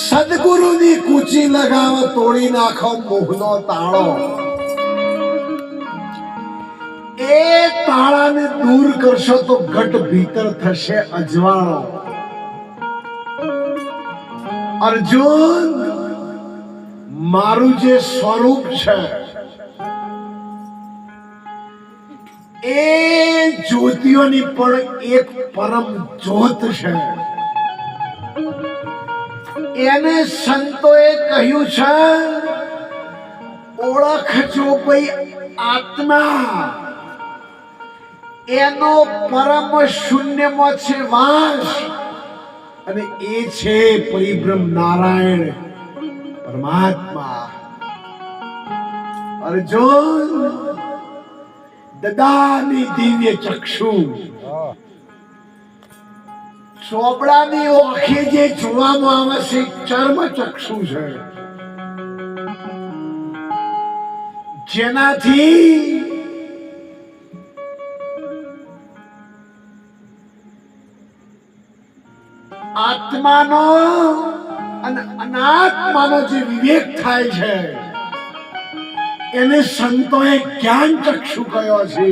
સદગુરુની કૂચી લગાવ તોડી નાખો મોહનો તાળો એ તાળાને દૂર કરશો તો ઘટ ભીતર થશે અજવાળો અર્જુન મારું જે સ્વરૂપ છે એ જ્યોતિઓની પણ એક પરમ જ્યોત છે એને સંતોએ કહ્યું છે ઓળખજો ભાઈ આત્મા એનો પરમ શૂન્યમાં છે વાસ અને એ છે પરિબ્રહ્મ નારાયણ પરમાત્મા અર્જુન દદામી દિવ્ય ચક્ષુ ચોપડાની ઓખે જે જોવામાં આવે છે ચર્મ ચક્ષુ છે જેનાથી આત્માનો અને અનાત્માનો જે વિવેક થાય છે એને સંતોએ જ્ઞાન ચક્ષુ કહ્યો છે